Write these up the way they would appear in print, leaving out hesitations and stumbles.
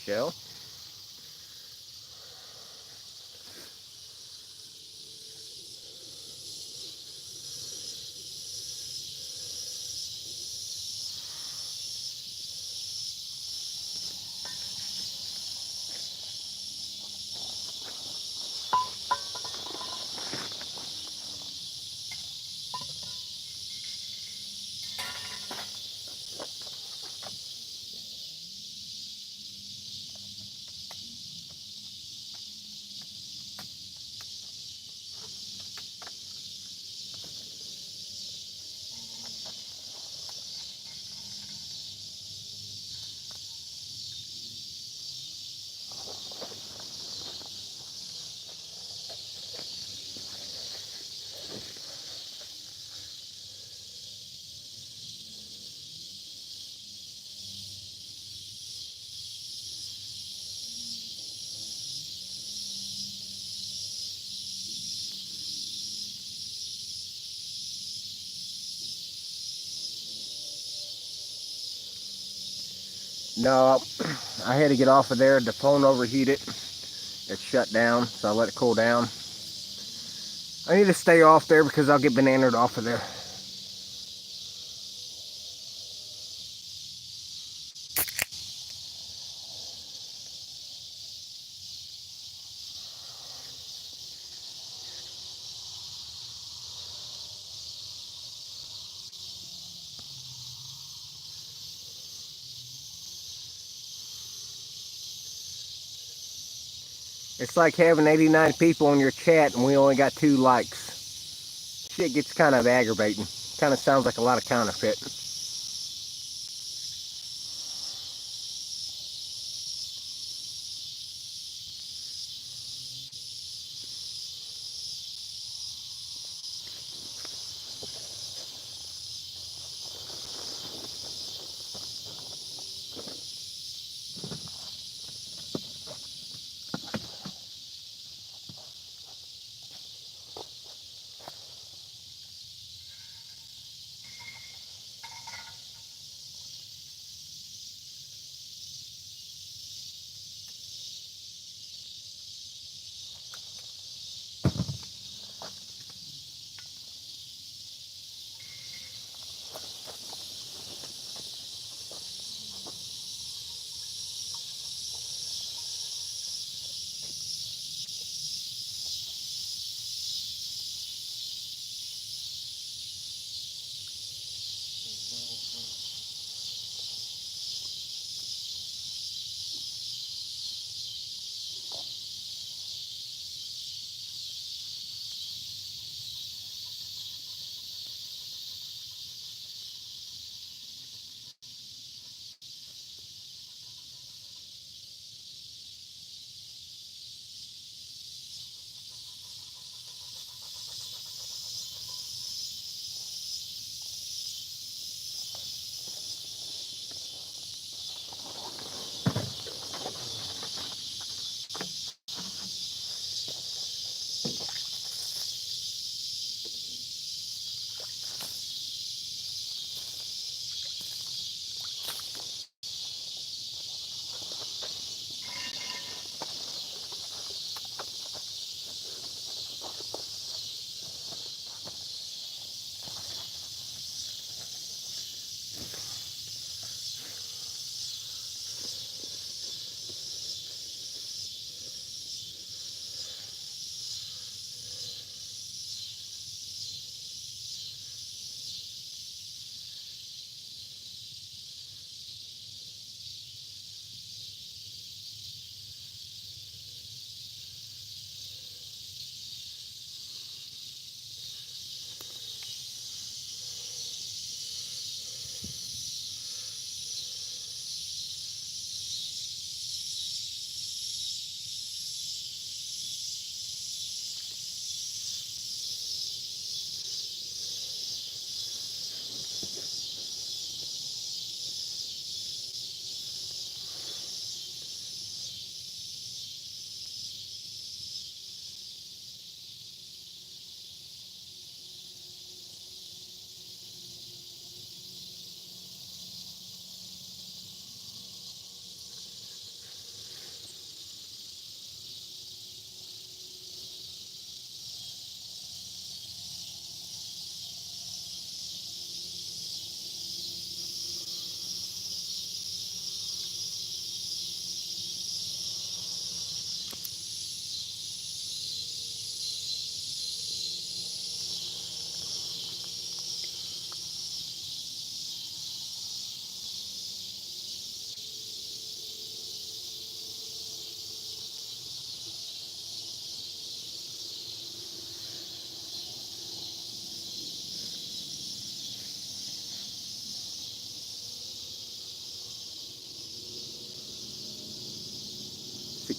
Michelle? No, I had to get off of there. The phone overheated. It shut down, so I let it cool down. I need to stay off there because I'll get bananaed off of there. It's like having 89 people on your chat and we only got 2 likes. Shit gets kind of aggravating. Kind of sounds like a lot of counterfeit.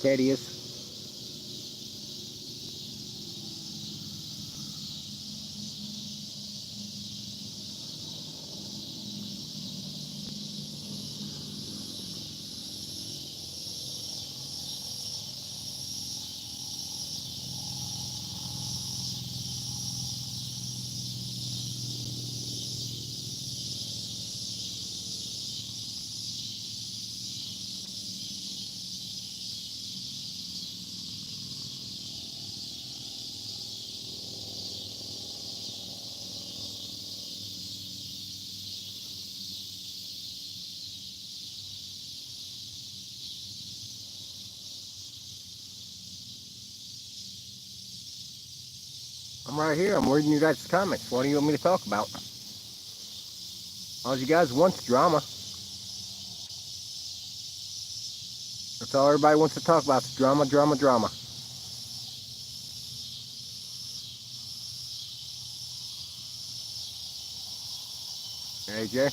Teddy is. I'm right here. I'm reading you guys' comments. What do you want me to talk about? All you guys want drama. That's all everybody wants to talk about. Is drama, drama, drama. AJ?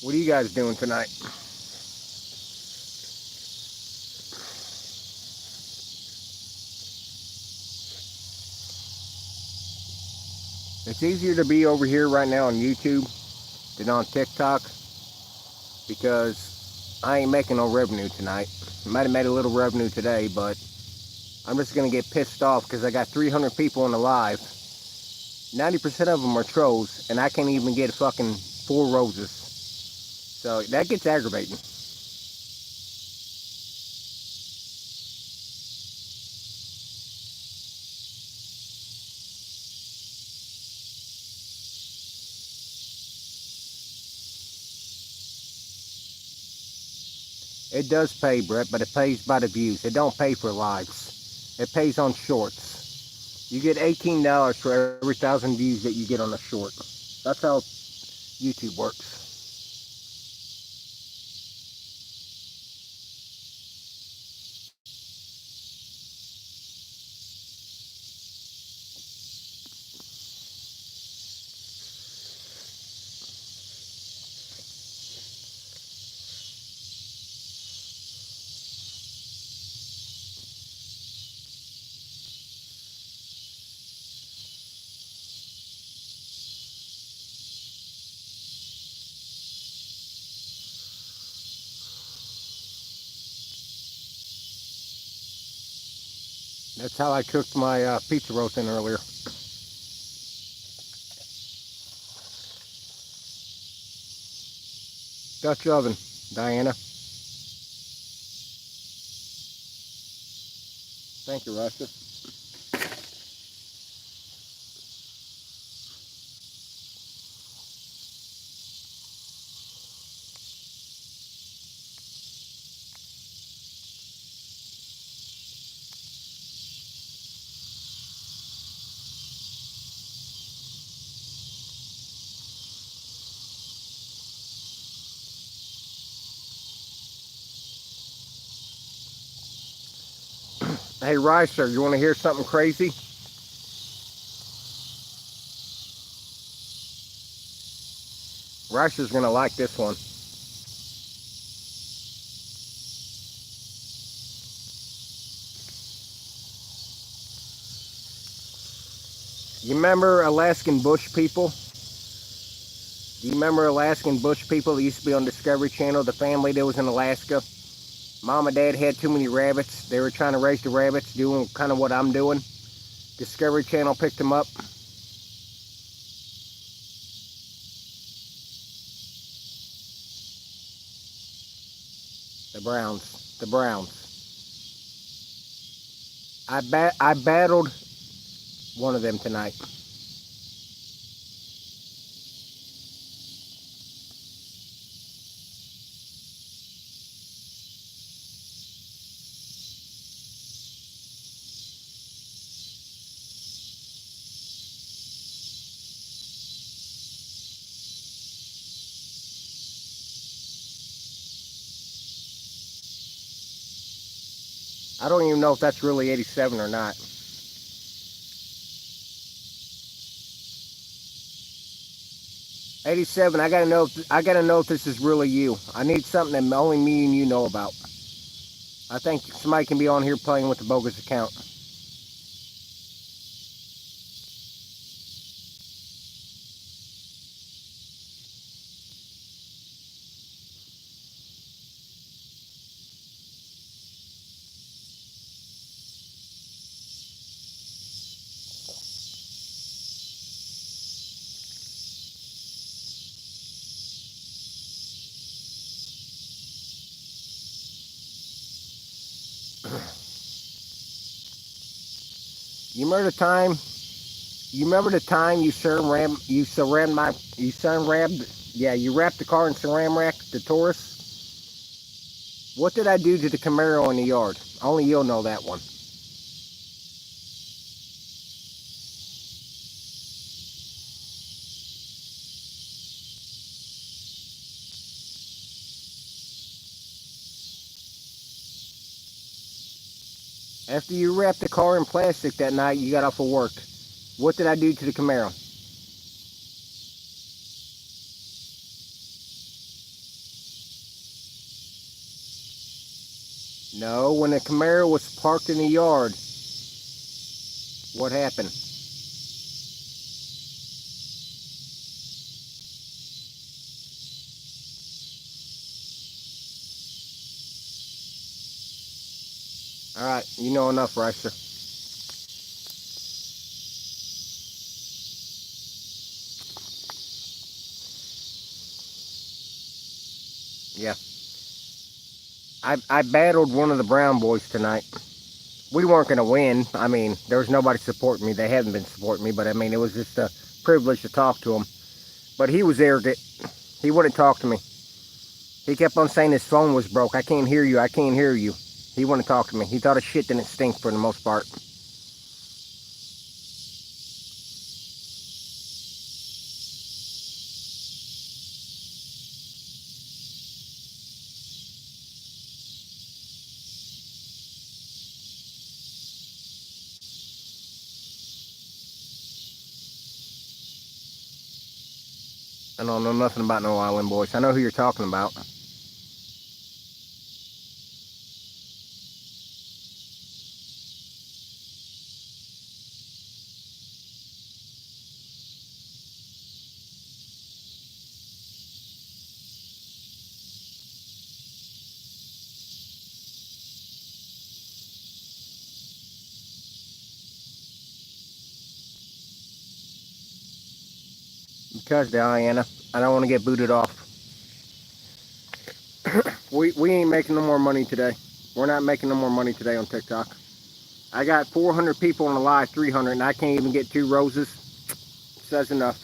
What are you guys doing tonight? It's easier to be over here right now on YouTube than on TikTok because I ain't making no revenue tonight. I might have made a little revenue today, but I'm just going to get pissed off because I got 300 people in the live. 90% of them are trolls, and I can't even get fucking 4 roses. So that gets aggravating. It does pay, Brett, but it pays by the views. It don't pay for lives. It pays on shorts. You get $18 for every 1,000 views that you get on a short. That's how YouTube works. That's how I cooked my pizza roasting earlier. Dutch oven, Diana. Thank you, Russia. Hey, Ricer, you want to hear something crazy? Ricer's going to like this one. You remember Alaskan Bush People? Do you remember Alaskan Bush People that used to be on Discovery Channel? The family that was in Alaska? Mom and Dad had too many rabbits. They were trying to raise the rabbits, doing kind of what I'm doing. Discovery Channel picked them up. The Browns. The Browns. I battled one of them tonight. I don't even know if that's really 87 or not. '87. I gotta know. I gotta know if this is really you. I need something that only me and you know about. I think somebody can be on here playing with the bogus account. You remember the time? You remember the time you wrapped the car in saran wrap, the Taurus? What did I do to the Camaro in the yard? Only you'll know that one. After you wrapped the car in plastic that night you got off of work, what did I do to the Camaro? No, when the Camaro was parked in the yard, what happened? Alright, you know enough, Ricer. Yeah. I battled one of the Brown boys tonight. We weren't going to win. I mean, there was nobody supporting me. They haven't been supporting me, but I mean, it was just a privilege to talk to him. But he was arrogant. He wouldn't talk to me. He kept on saying his phone was broke. I can't hear you. I can't hear you. He wouldn't talk to me. He thought his shit didn't stink for the most part. I don't know nothing about no island boys. I know who you're talking about. Because, Diana, I don't want to get booted off. We ain't making no more money today. We're not making no more money today on TikTok. I got 400 people on the live, 300, and I can't even get 2 roses. Says enough.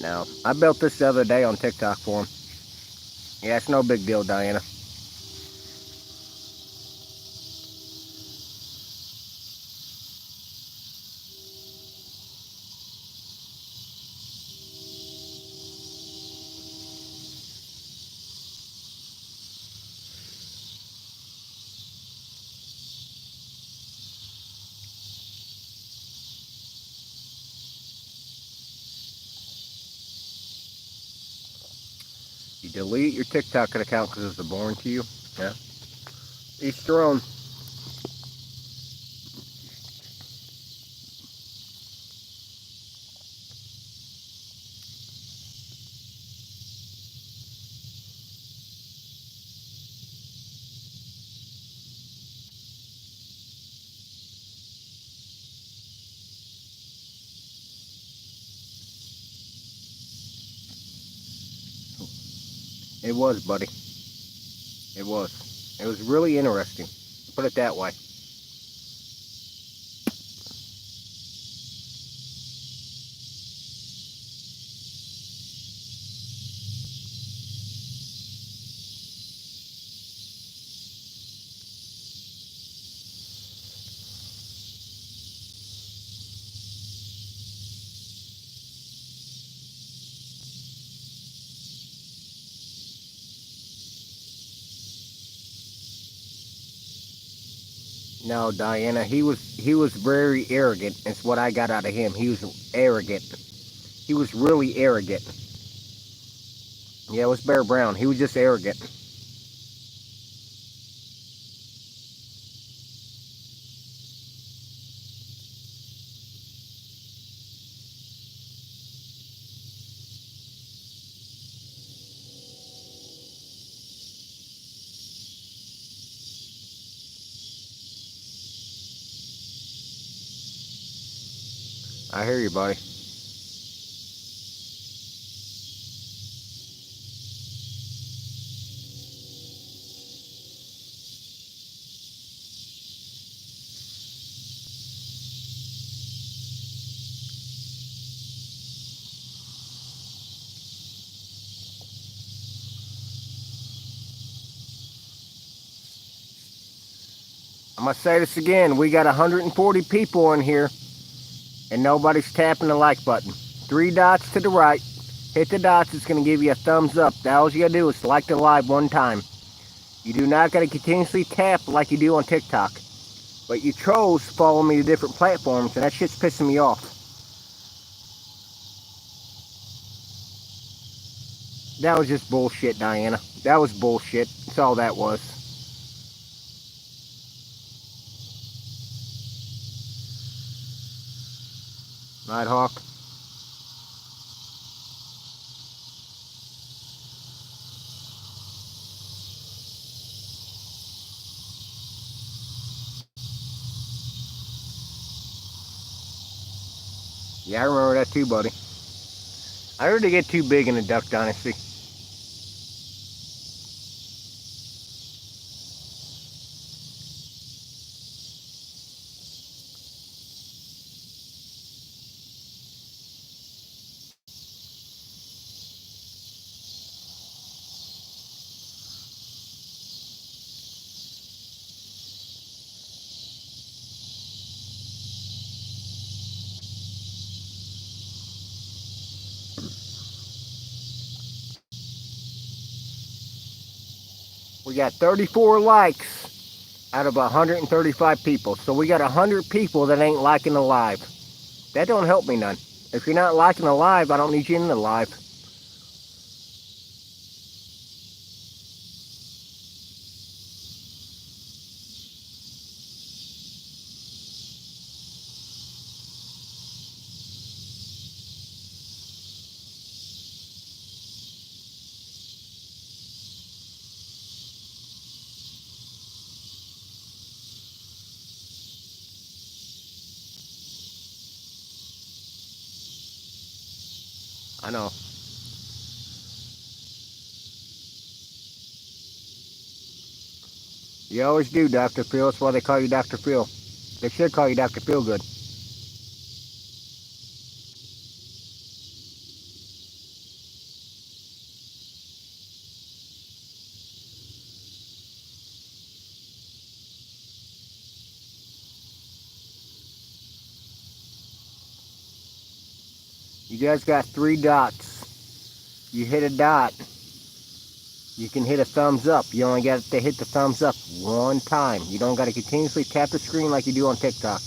Now, I built this the other day on TikTok for him. Yeah, it's no big deal, Diana. You delete your TikTok account because it's boring to you. Yeah. Each their own. It was, buddy. It was. It was really interesting. Put it that way. No, Diana, he was very arrogant. That's what I got out of him. He was arrogant. He was really arrogant. Yeah, it was Bear Brown. He was just arrogant. I hear you, buddy. I'm going to say this again. We got 140 people in here, and nobody's tapping the like button. 3 dots to the right. Hit the dots. It's going to give you a thumbs up. All you got to do is like the live one time. You do not got to continuously tap like you do on TikTok. But you trolls follow me to different platforms, and that shit's pissing me off. That was just bullshit, Diana. That was bullshit. That's all that was. Nighthawk. Yeah, I remember that too, buddy. I heard they get too big in the Duck Dynasty. We got 34 likes out of 135 people. So we got 100 people that ain't liking the live. That don't help me none. If you're not liking the live, I don't need you in the live. I know. You always do, Dr. Phil. That's why they call you Dr. Phil. They should call you Dr. Feelgood. You guys got 3 dots. You hit a dot, you can hit a thumbs up. You only got to hit the thumbs up one time. You don't got to continuously tap the screen like you do on TikTok.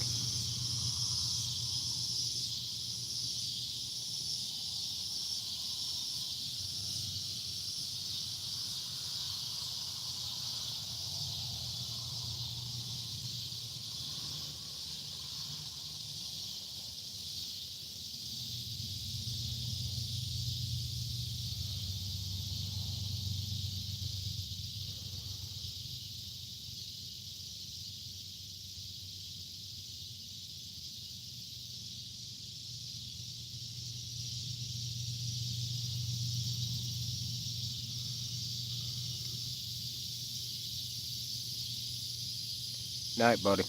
Night, buddy.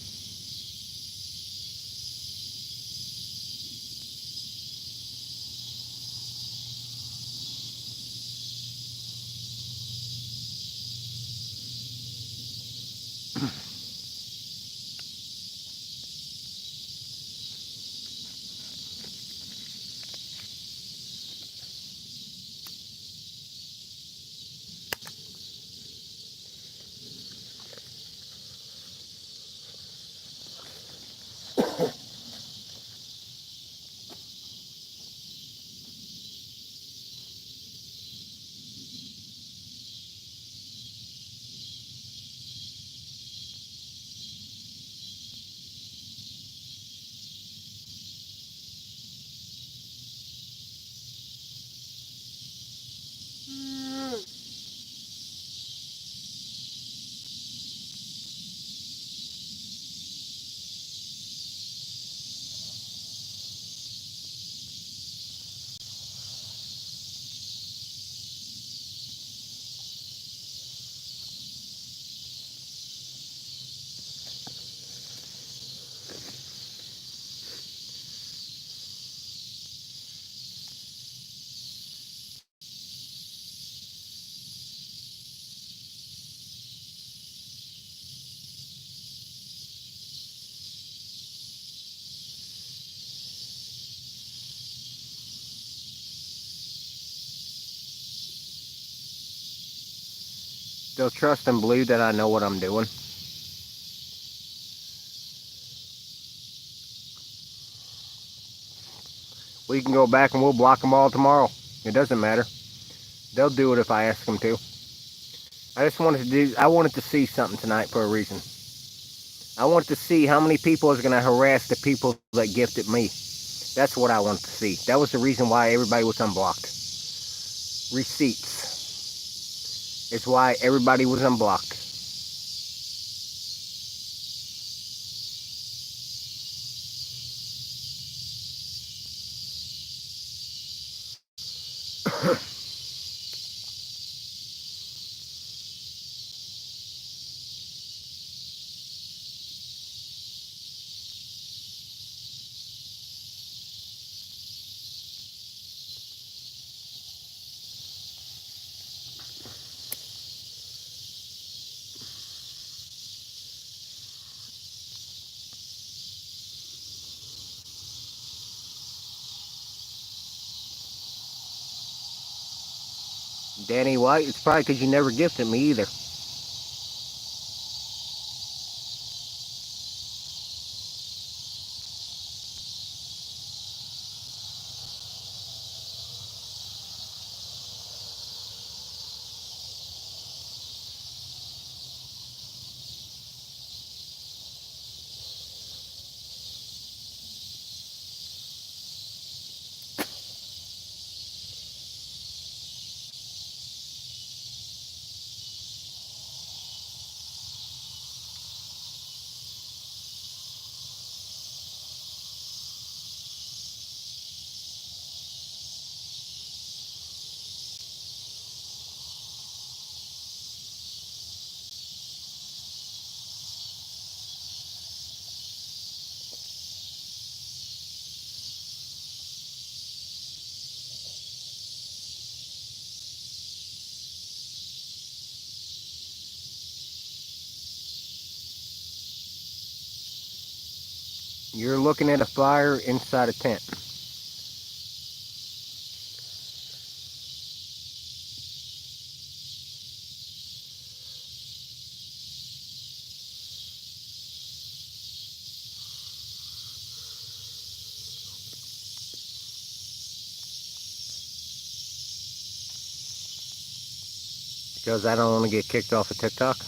Still trust and believe that I know what I'm doing. We can go back and we'll block them all tomorrow. It doesn't matter. They'll do it if I ask them to. I wanted to see something tonight for a reason. I wanted to see how many people is going to harass the people that gifted me. That's what I wanted to see. That was the reason why everybody was unblocked. Receipts. It's why everybody was unblocked. Danny White, it's probably because you never gifted me either. You're looking at a fire inside a tent. Because I don't want to get kicked off of TikTok.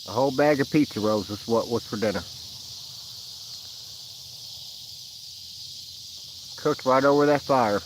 A whole bag of pizza rolls is what's for dinner. Cooked right over that fire.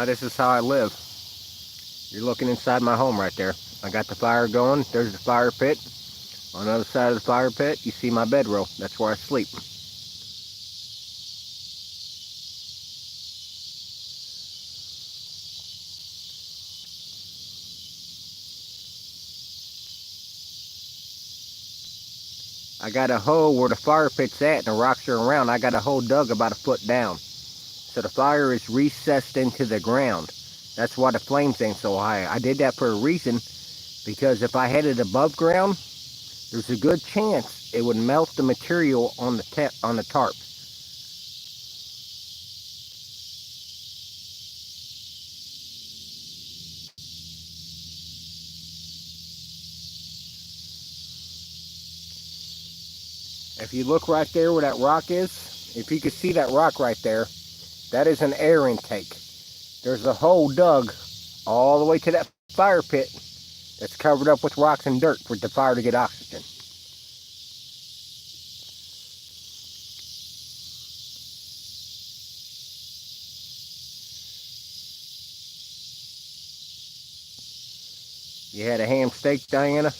This is how I live. You're looking inside my home right there. I got the fire going. There's the fire pit. On the other side of the fire pit, you see my bedroll. That's where I sleep. I got a hole where the fire pit's at and the rocks are around. I got a hole dug about a foot down. So the fire is recessed into the ground. That's why the flames ain't so high. I did that for a reason, because if I had it above ground, there's a good chance it would melt the material on the tarp. If you look right there where that rock is, if you can see that rock right there, that is an air intake. There's a hole dug all the way to that fire pit that's covered up with rocks and dirt for the fire to get oxygen. You had a ham steak, Diana?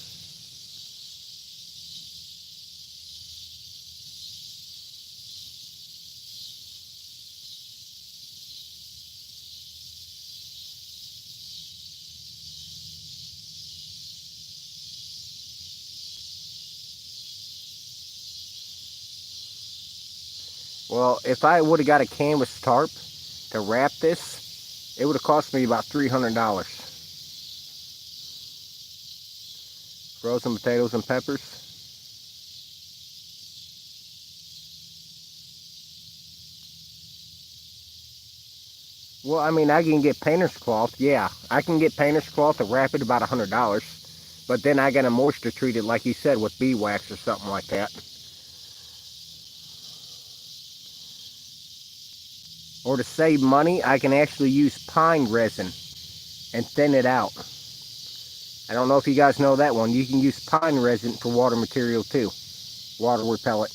Well, if I would have got a canvas tarp to wrap this, it would have cost me about $300. Frozen potatoes and peppers. Well, I mean, I can get painter's cloth. Yeah, I can get painter's cloth to wrap it about $100. But then I gotta moisture treat it, like you said, with beeswax or something like that. Or to save money, I can actually use pine resin and thin it out. I don't know if you guys know that one. You can use pine resin for water material too. Water repellent.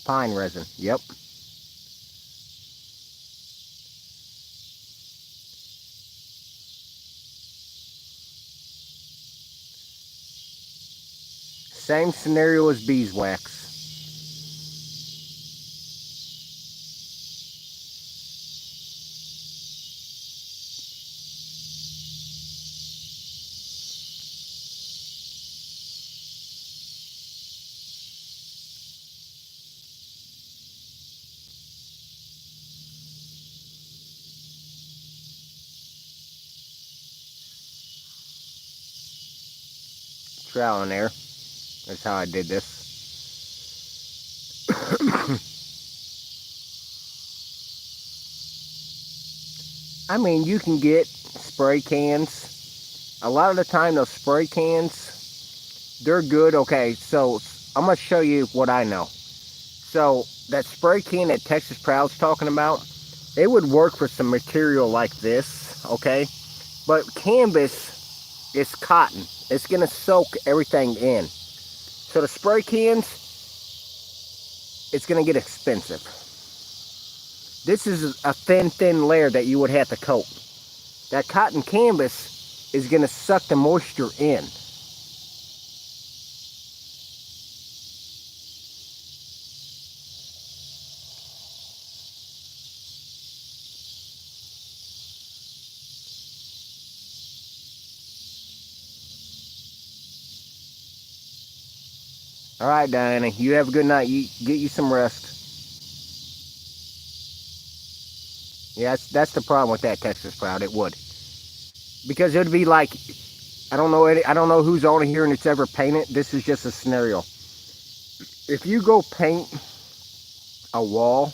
Pine resin, yep. Same scenario as beeswax. Trial and error. That's how I did this. I mean, you can get spray cans. A lot of the time, those spray cans, they're good. Okay, so I'm going to show you what I know. So, that spray can that Texas Proud's talking about, it would work for some material like this, okay? But canvas is cotton. It's going to soak everything in. So the spray cans, it's going to get expensive. This is a thin layer that you would have to coat. That cotton canvas is going to suck the moisture in. All right, Diana, you have a good night. You get you some rest. Yeah, that's the problem with that Texas Proud. It would, because it would be like, I don't know who's on here and it's ever painted. This is just a scenario. If you go paint a wall,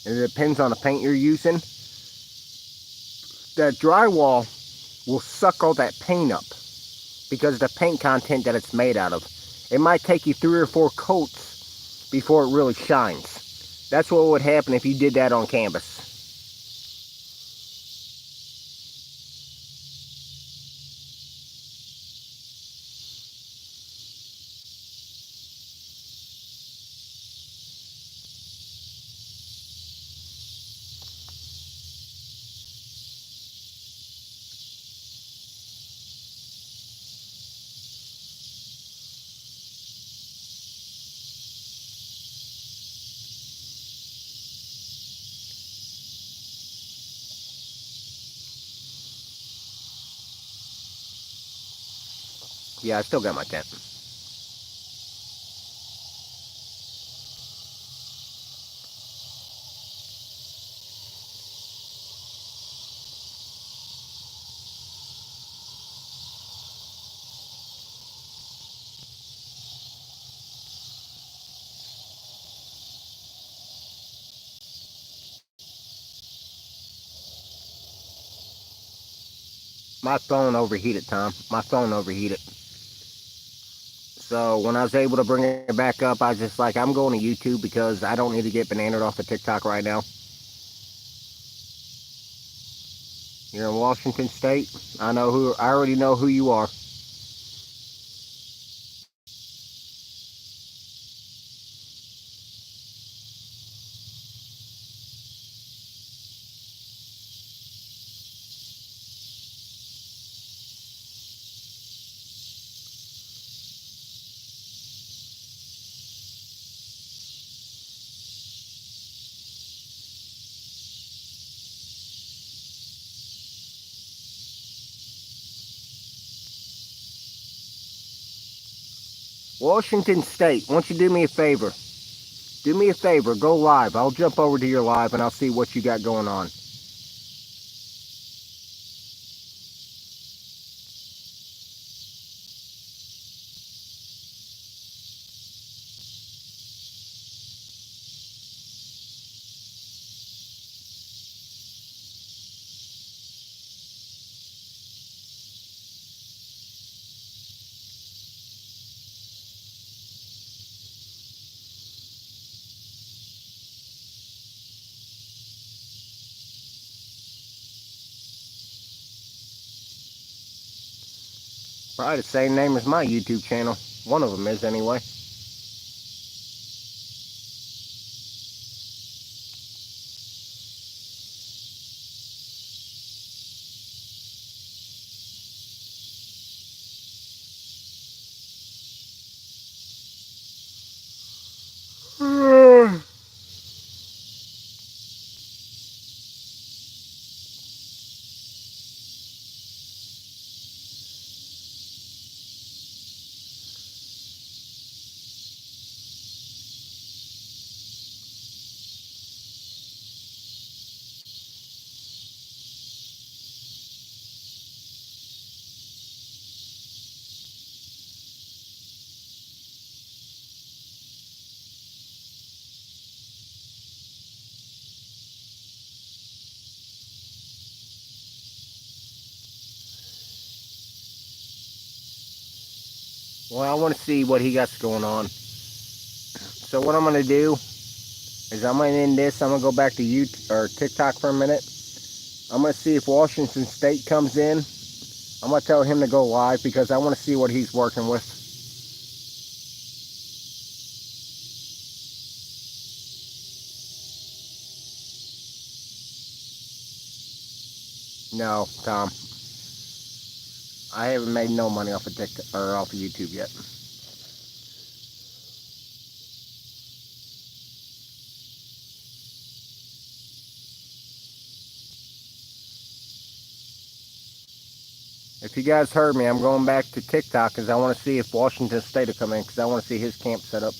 and it depends on the paint you're using, the drywall will suck all that paint up because of the paint content that it's made out of. It might take you 3 or 4 coats before it really shines. That's what would happen if you did that on canvas. Yeah, I still got my tent. My phone overheated, Tom. My phone overheated. So when I was able to bring it back up, I was just like, I'm going to YouTube because I don't need to get bananaed off of TikTok right now. You're in Washington State. I already know who you are. Washington State, why don't you do me a favor? Do me a favor, go live. I'll jump over to your live and I'll see what you got going on. Probably the same name as my YouTube channel. One of them is, anyway. Well, I want to see what he got going on. So what I'm going to do is I'm going to end this. I'm going to go back to YouTube or TikTok for a minute. I'm going to see if Washington State comes in. I'm going to tell him to go live because I want to see what he's working with. No, Tom. I haven't made no money off of TikTok or off of YouTube yet. If you guys heard me, I'm going back to TikTok because I want to see if Washington State will come in because I want to see his camp set up.